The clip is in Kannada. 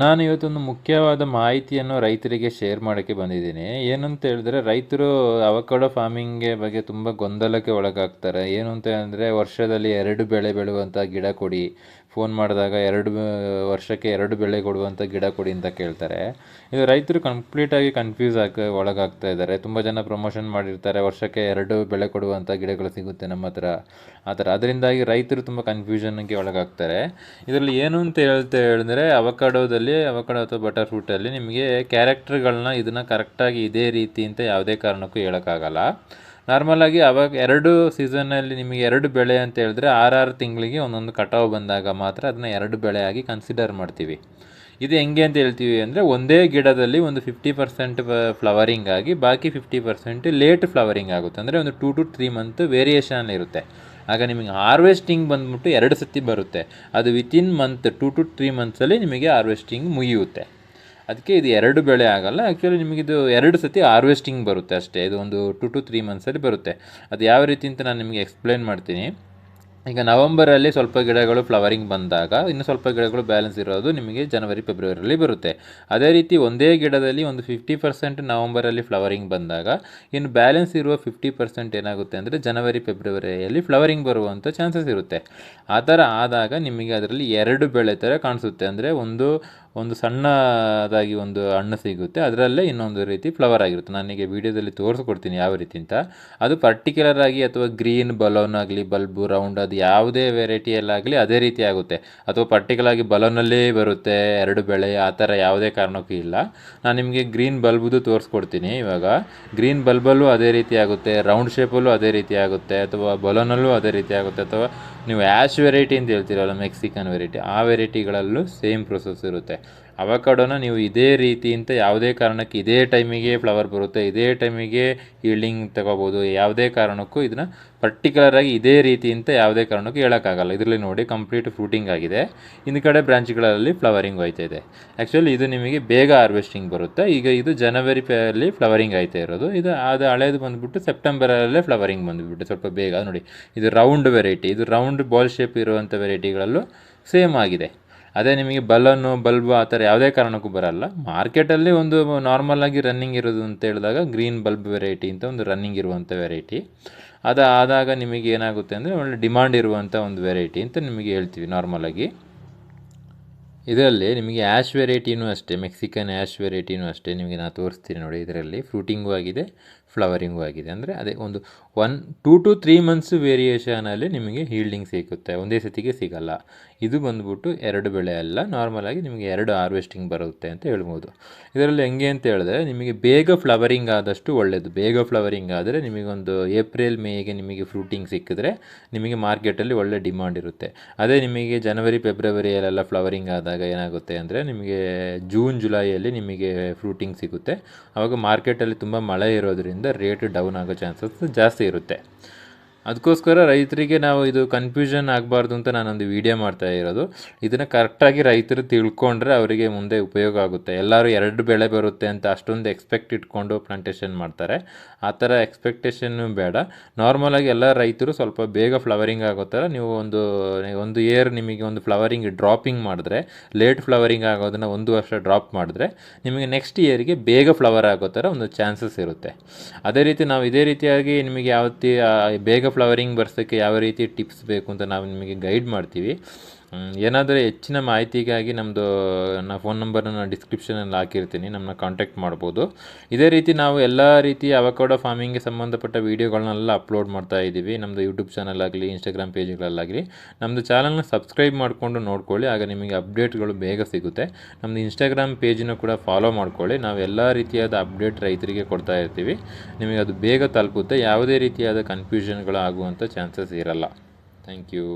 ನಾನು ಇವತ್ತೊಂದು ಮುಖ್ಯವಾದ ಮಾಹಿತಿಯನ್ನು ರೈತರಿಗೆ ಶೇರ್ ಮಾಡೋಕ್ಕೆ ಬಂದಿದ್ದೀನಿ. ಏನಂತ ಹೇಳಿದ್ರೆ, ರೈತರು ಅವಕಾಡೋ ಫಾರ್ಮಿಂಗ್ಗೆ ಬಗ್ಗೆ ತುಂಬ ಗೊಂದಲಕ್ಕೆ ಒಳಗಾಗ್ತಾರೆ. ಏನು ಅಂತ ಅಂದರೆ, ವರ್ಷದಲ್ಲಿ 2 ಬೆಳೆ ಬೆಳೆಯುವಂಥ ಗಿಡ ಕೊಡಿ, ಫೋನ್ ಮಾಡಿದಾಗ ವರ್ಷಕ್ಕೆ 2 ಬೆಳೆ ಕೊಡುವಂಥ ಗಿಡ ಕೊಡಿ ಅಂತ ಕೇಳ್ತಾರೆ. ಇದು ರೈತರು ಕಂಪ್ಲೀಟಾಗಿ ಕನ್ಫ್ಯೂಸ್ ಒಳಗಾಗ್ತಾ ಇದ್ದಾರೆ. ತುಂಬ ಜನ ಪ್ರಮೋಷನ್ ಮಾಡಿರ್ತಾರೆ, ವರ್ಷಕ್ಕೆ 2 ಬೆಳೆ ಕೊಡುವಂಥ ಗಿಡಗಳು ಸಿಗುತ್ತೆ ನಮ್ಮ ಹತ್ರ, ಆ ಥರ. ಅದರಿಂದಾಗಿ ರೈತರು ತುಂಬ ಕನ್ಫ್ಯೂಷನ್ಗೆ ಒಳಗಾಗ್ತಾರೆ. ಇದರಲ್ಲಿ ಏನು ಅಂತ ಹೇಳಿದ್ರೆ, ಅವಕಾಡೋ ಅಥವಾ ಬಟರ್ ಫ್ರೂಟಲ್ಲಿ ನಿಮಗೆ ಕ್ಯಾರೆಕ್ಟರ್ಗಳನ್ನ ಇದನ್ನು ಕರೆಕ್ಟಾಗಿ ಇದೇ ರೀತಿ ಅಂತ ಯಾವುದೇ ಕಾರಣಕ್ಕೂ ಹೇಳೋಕ್ಕಾಗಲ್ಲ. ನಾರ್ಮಲಾಗಿ ಅವಾಗ 2 ಸೀಸನ್ನಲ್ಲಿ ನಿಮಗೆ 2 ಬೆಳೆ ಅಂತ ಹೇಳಿದ್ರೆ 6 ತಿಂಗಳಿಗೆ ಒಂದೊಂದು ಕಟಾವು ಬಂದಾಗ ಮಾತ್ರ ಅದನ್ನ 2 ಬೆಳೆಯಾಗಿ ಕನ್ಸಿಡರ್ ಮಾಡ್ತೀವಿ. ಇದು ಹೆಂಗೆ ಅಂತ ಹೇಳ್ತೀವಿ ಅಂದರೆ, ಒಂದೇ ಗಿಡದಲ್ಲಿ ಒಂದು 50% ಫ್ಲವರಿಂಗ್ ಆಗಿ ಬಾಕಿ 50% ಲೇಟ್ ಫ್ಲವರಿಂಗ್ ಆಗುತ್ತೆ. ಅಂದರೆ ಒಂದು 2 to 3 ಮಂತ್ ವೇರಿಯೇಷನ್ ಇರುತ್ತೆ. ಆಗ ನಿಮಗೆ ಹಾರ್ವೆಸ್ಟಿಂಗ್ ಬಂದ್ಬಿಟ್ಟು 2 ಸತಿ ಬರುತ್ತೆ. ಅದು ವಿತಿನ್ ಮಂತ್ 2 to 3 ಮಂತ್ಸಲ್ಲಿ ನಿಮಗೆ ಹಾರ್ವೆಸ್ಟಿಂಗ್ ಮುಗಿಯುತ್ತೆ. ಅದಕ್ಕೆ ಇದು 2 ಬೆಳೆ ಆಗೋಲ್ಲ. ಆ್ಯಕ್ಚುಲಿ ನಿಮಗಿದು 2 ಸತಿ ಹಾರ್ವೆಸ್ಟಿಂಗ್ ಬರುತ್ತೆ ಅಷ್ಟೇ. ಇದು ಒಂದು 2 to 3 ಮಂತ್ಸಲ್ಲಿ ಬರುತ್ತೆ. ಅದು ಯಾವ ರೀತಿ ಅಂತ ನಾನು ನಿಮಗೆ ಎಕ್ಸ್ಪ್ಲೇನ್ ಮಾಡ್ತೀನಿ. ಈಗ ನವಂಬರಲ್ಲಿ ಸ್ವಲ್ಪ ಗಿಡಗಳು ಫ್ಲವರಿಂಗ್ ಬಂದಾಗ ಇನ್ನು ಸ್ವಲ್ಪ ಗಿಡಗಳು ಬ್ಯಾಲೆನ್ಸ್ ಇರೋದು ನಿಮಗೆ ಜನವರಿ ಫೆಬ್ರವರಿಯಲ್ಲಿ ಬರುತ್ತೆ. ಅದೇ ರೀತಿ ಒಂದೇ ಗಿಡದಲ್ಲಿ ಒಂದು 50% ನವಂಬರಲ್ಲಿ ಫ್ಲವರಿಂಗ್ ಬಂದಾಗ ಇನ್ನು ಬ್ಯಾಲೆನ್ಸ್ ಇರುವ 50% ಏನಾಗುತ್ತೆ ಅಂದರೆ ಜನವರಿ ಫೆಬ್ರವರಿಯಲ್ಲಿ ಫ್ಲವರಿಂಗ್ ಬರುವಂಥ ಚಾನ್ಸಸ್ ಇರುತ್ತೆ. ಆ ಥರ ಆದಾಗ ನಿಮಗೆ ಅದರಲ್ಲಿ 2 ಬೆಳೆ ಥರ ಕಾಣಿಸುತ್ತೆ. ಅಂದರೆ ಒಂದು ಸಣ್ಣದಾಗಿ ಒಂದು ಹಣ್ಣು ಸಿಗುತ್ತೆ, ಅದರಲ್ಲೇ ಇನ್ನೊಂದು ರೀತಿ ಫ್ಲವರ್ ಆಗಿರುತ್ತೆ. ನನಗೆ ವೀಡಿಯೋದಲ್ಲಿ ತೋರಿಸ್ಕೊಡ್ತೀನಿ ಯಾವ ರೀತಿ ಅಂತ. ಅದು ಪರ್ಟಿಕ್ಯುಲರ್ ಆಗಿ ಅಥವಾ ಗ್ರೀನ್ ಬಲೂನ್ ಆಗಲಿ, ಬಲ್ಬು ರೌಂಡ್, ಅದು ಯಾವುದೇ ವೆರೈಟಿಯಲ್ಲಾಗಲಿ ಅದೇ ರೀತಿ ಆಗುತ್ತೆ. ಅಥವಾ ಪರ್ಟಿಕ್ಯುಲರ್ ಆಗಿ ಬಲೂನಲ್ಲೇ ಬರುತ್ತೆ 2 ಬೆಳೆ, ಆ ಥರ ಯಾವುದೇ ಕಾರಣಕ್ಕೂ ಇಲ್ಲ. ನಾನು ನಿಮಗೆ ಗ್ರೀನ್ ಬಲ್ಬುದು ತೋರಿಸ್ಕೊಡ್ತೀನಿ. ಇವಾಗ ಗ್ರೀನ್ ಬಲ್ಬಲ್ಲೂ ಅದೇ ರೀತಿ ಆಗುತ್ತೆ, ರೌಂಡ್ ಶೇಪಲ್ಲೂ ಅದೇ ರೀತಿ ಆಗುತ್ತೆ, ಅಥವಾ ಬಲೂನಲ್ಲೂ ಅದೇ ರೀತಿ ಆಗುತ್ತೆ, ಅಥವಾ ನೀವು ಆ್ಯಶ್ ವೆರೈಟಿ ಅಂತ ಹೇಳ್ತೀರಲ್ಲ, ಮೆಕ್ಸಿಕನ್ ವೆರೈಟಿ, ಆ ವೆರೈಟಿಗಳಲ್ಲೂ ಸೇಮ್ ಪ್ರೊಸೆಸ್ ಇರುತ್ತೆ. ಅವಕಾಡೋನ ನೀವು ಇದೇ ರೀತಿ ಅಂತ ಯಾವುದೇ ಕಾರಣಕ್ಕೆ ಇದೇ ಟೈಮಿಗೆ ಫ್ಲವರ್ ಬರುತ್ತೆ, ಇದೇ ಟೈಮಿಗೆ ಈಲ್ಡಿಂಗ್ ತಗೋಬೋದು. ಯಾವುದೇ ಕಾರಣಕ್ಕೂ ಇದನ್ನು ಪರ್ಟಿಕ್ಯುಲರಾಗಿ ಇದೇ ರೀತಿ ಅಂತ ಯಾವುದೇ ಕಾರಣಕ್ಕೂ ಹೇಳೋಕ್ಕಾಗಲ್ಲ. ಇದರಲ್ಲಿ ನೋಡಿ ಕಂಪ್ಲೀಟ್ ಫ್ರೂಟಿಂಗ್ ಆಗಿದೆ, ಹಿಂದ್ಗಡೆ ಬ್ರಾಂಚ್ಗಳಲ್ಲಿ ಫ್ಲವರಿಂಗ್ ಹೋಯ್ತಾ ಇದೆ. ಆ್ಯಕ್ಚುಲಿ ಇದು ನಿಮಗೆ ಬೇಗ ಹಾರ್ವೆಸ್ಟಿಂಗ್ ಬರುತ್ತೆ. ಈಗ ಇದು ಜನವರಿಯಲ್ಲಿ ಫ್ಲವರಿಂಗ್ ಆಯ್ತಾ ಇರೋದು. ಅದು ಹಳೇದು ಬಂದುಬಿಟ್ಟು ಸೆಪ್ಟೆಂಬರಲ್ಲೇ ಫ್ಲವರಿಂಗ್ ಬಂದುಬಿಟ್ಟು ಸ್ವಲ್ಪ ಬೇಗ. ನೋಡಿ, ಇದು ರೌಂಡ್ ವೆರೈಟಿ, ಇದು ರೌಂಡ್ ಬಾಲ್ ಶೇಪ್ ಇರುವಂಥ ವೆರೈಟಿಗಳಲ್ಲೂ ಸೇಮ್ ಆಗಿದೆ. ಅದೇ ನಿಮಗೆ ಬಲೂನು ಬಲ್ಬು ಆ ಥರ ಯಾವುದೇ ಕಾರಣಕ್ಕೂ ಬರಲ್ಲ. ಮಾರ್ಕೆಟಲ್ಲಿ ಒಂದು ನಾರ್ಮಲಾಗಿ ರನ್ನಿಂಗ್ ಇರೋದು ಅಂತ ಹೇಳಿದಾಗ ಗ್ರೀನ್ ಬಲ್ಬ್ ವೆರೈಟಿ ಅಂತ ಒಂದು ರನ್ನಿಂಗ್ ಇರುವಂಥ ವೆರೈಟಿ. ಆದಾಗ ನಿಮಗೆ ಏನಾಗುತ್ತೆ ಅಂದರೆ ಒಳ್ಳೆ ಡಿಮಾಂಡ್ ಇರುವಂಥ ಒಂದು ವೆರೈಟಿ ಅಂತ ನಿಮಗೆ ಹೇಳ್ತೀವಿ ನಾರ್ಮಲಾಗಿ. ಇದರಲ್ಲಿ ನಿಮಗೆ ಆ್ಯಶ್ ವೆರೈಟಿನೂ ಅಷ್ಟೇ, ಮೆಕ್ಸಿಕನ್ ಆ್ಯಶ್ ವೆರೈಟಿನೂ ಅಷ್ಟೇ. ನಿಮಗೆ ನಾನು ತೋರಿಸ್ತೀನಿ ನೋಡಿ. ಇದರಲ್ಲಿ ಫ್ರೂಟಿಂಗು ಆಗಿದೆ, ಫ್ಲವರಿಂಗು ಆಗಿದೆ. ಅಂದರೆ ಅದೇ ಒಂದು 2 to 3 ಮಂತ್ಸ್ ವೇರಿಯೇಷನಲ್ಲಿ ನಿಮಗೆ ಹೀಲ್ಡಿಂಗ್ ಸಿಗುತ್ತೆ, ಒಂದೇ ಸತಿಗೆ ಸಿಗಲ್ಲ. ಇದು ಬಂದ್ಬಿಟ್ಟು 2 ಬೆಳೆ ಅಲ್ಲ, ನಾರ್ಮಲಾಗಿ ನಿಮಗೆ 2 ಹಾರ್ವೆಸ್ಟಿಂಗ್ ಬರುತ್ತೆ ಅಂತ ಹೇಳ್ಬೋದು. ಇದರಲ್ಲಿ ಹೆಂಗೆ ಅಂತ ಹೇಳಿದ್ರೆ, ನಿಮಗೆ ಬೇಗ ಫ್ಲವರಿಂಗ್ ಆದಷ್ಟು ಒಳ್ಳೆಯದು. ಬೇಗ ಫ್ಲವರಿಂಗ್ ಆದರೆ ನಿಮಗೊಂದು ಏಪ್ರಿಲ್ ಮೇಗೆ ನಿಮಗೆ ಫ್ರೂಟಿಂಗ್ ಸಿಕ್ಕಿದ್ರೆ ನಿಮಗೆ ಮಾರ್ಕೆಟಲ್ಲಿ ಒಳ್ಳೆ ಡಿಮಾಂಡ್ ಇರುತ್ತೆ. ಅದೇ ನಿಮಗೆ ಜನವರಿ ಫೆಬ್ರವರಿಯಲ್ಲೆಲ್ಲ ಫ್ಲವರಿಂಗ್ ಆದಾಗ ಏನಾಗುತ್ತೆ ಅಂದರೆ ನಿಮಗೆ ಜೂನ್ ಜುಲೈಯಲ್ಲಿ ನಿಮಗೆ ಫ್ರೂಟಿಂಗ್ ಸಿಗುತ್ತೆ. ಆವಾಗ ಮಾರ್ಕೆಟಲ್ಲಿ ತುಂಬ ಮಳೆ ಇರೋದ್ರಿಂದ ರೇಟ್ ಡೌನ್ ಆಗೋ ಚಾನ್ಸಸ್ ಜಾಸ್ತಿ ಇರುತ್ತೆ. ಅದಕ್ಕೋಸ್ಕರ ರೈತರಿಗೆ ನಾವು ಇದು ಕನ್ಫ್ಯೂಷನ್ ಆಗಬಾರ್ದು ಅಂತ ನಾನೊಂದು ವಿಡಿಯೋ ಮಾಡ್ತಾ ಇರೋದು. ಇದನ್ನು ಕರೆಕ್ಟಾಗಿ ರೈತರು ತಿಳ್ಕೊಂಡ್ರೆ ಅವರಿಗೆ ಮುಂದೆ ಉಪಯೋಗ ಆಗುತ್ತೆ. ಎಲ್ಲರೂ 2 ಬೆಳೆ ಬರುತ್ತೆ ಅಂತ ಅಷ್ಟೊಂದು ಎಕ್ಸ್ಪೆಕ್ಟ್ ಇಟ್ಕೊಂಡು ಪ್ಲಾಂಟೇಷನ್ ಮಾಡ್ತಾರೆ. ಆ ಥರ ಎಕ್ಸ್ಪೆಕ್ಟೇಷನ್ನು ಬೇಡ. ನಾರ್ಮಲಾಗಿ ಎಲ್ಲ ರೈತರು ಸ್ವಲ್ಪ ಬೇಗ ಫ್ಲವರಿಂಗ್ ಆಗೋ ಥರ ನೀವು ಒಂದು ಇಯರ್ ನಿಮಗೆ ಒಂದು ಫ್ಲವರಿಂಗ್ ಡ್ರಾಪಿಂಗ್ ಮಾಡಿದ್ರೆ, ಲೇಟ್ ಫ್ಲವರಿಂಗ್ ಆಗೋದನ್ನು 1 ವರ್ಷ ಡ್ರಾಪ್ ಮಾಡಿದ್ರೆ ನಿಮಗೆ ನೆಕ್ಸ್ಟ್ ಇಯರ್ಗೆ ಬೇಗ ಫ್ಲವರ್ ಆಗೋ ಥರ ಒಂದು ಚಾನ್ಸಸ್ ಇರುತ್ತೆ. ಅದೇ ರೀತಿ ನಾವು ಇದೇ ರೀತಿಯಾಗಿ ನಿಮಗೆ ಬೇಗ ಫ್ಲವರಿಂಗ್ ಬರ್ಸೋಕ್ಕೆ ಯಾವ ರೀತಿ ಟಿಪ್ಸ್ ಬೇಕು ಅಂತ ನಾವು ನಿಮಗೆ ಗೈಡ್ ಮಾಡ್ತೀವಿ. ಏನಾದರೂ ಹೆಚ್ಚಿನ ಮಾಹಿತಿಗಾಗಿ ನನ್ನ ಫೋನ್ ನಂಬರನ್ನು ಡಿಸ್ಕ್ರಿಪ್ಷನಲ್ಲಿ ಹಾಕಿರ್ತೀನಿ, ನಮ್ಮನ್ನ ಕಾಂಟ್ಯಾಕ್ಟ್ ಮಾಡ್ಬೋದು. ಇದೇ ರೀತಿ ನಾವು ಎಲ್ಲ ರೀತಿಯ ಅವಕಾಡೋ ಫಾರ್ಮಿಂಗ್ಗೆ ಸಂಬಂಧಪಟ್ಟ ವೀಡಿಯೋಗಳನ್ನೆಲ್ಲ ಅಪ್ಲೋಡ್ ಮಾಡ್ತಾ ಇದ್ದೀವಿ. ನಮ್ಮದು ಯೂಟ್ಯೂಬ್ ಚಾನಲ್ ಆಗಲಿ, ಇನ್ಸ್ಟಾಗ್ರಾಮ್ ಪೇಜ್ಗಳಲ್ಲಾಗಲಿ. ನಮ್ಮದು ಚಾನಲ್ನ ಸಬ್ಸ್ಕ್ರೈಬ್ ಮಾಡಿಕೊಂಡು ನೋಡ್ಕೊಳ್ಳಿ, ಆಗ ನಿಮಗೆ ಅಪ್ಡೇಟ್ಗಳು ಬೇಗ ಸಿಗುತ್ತೆ. ನಮ್ಮದು ಇನ್ಸ್ಟಾಗ್ರಾಮ್ ಪೇಜನ್ನು ಕೂಡ ಫಾಲೋ ಮಾಡ್ಕೊಳ್ಳಿ. ನಾವು ಎಲ್ಲ ರೀತಿಯಾದ ಅಪ್ಡೇಟ್ ರೈತರಿಗೆ ಕೊಡ್ತಾ ಇರ್ತೀವಿ. ನಿಮಗೆ ಅದು ಬೇಗ ತಲುಪುತ್ತೆ. ಯಾವುದೇ ರೀತಿಯಾದ ಕನ್ಫ್ಯೂಷನ್ಗಳು ಆಗುವಂಥ ಚಾನ್ಸಸ್ ಇರಲ್ಲ. Thank you.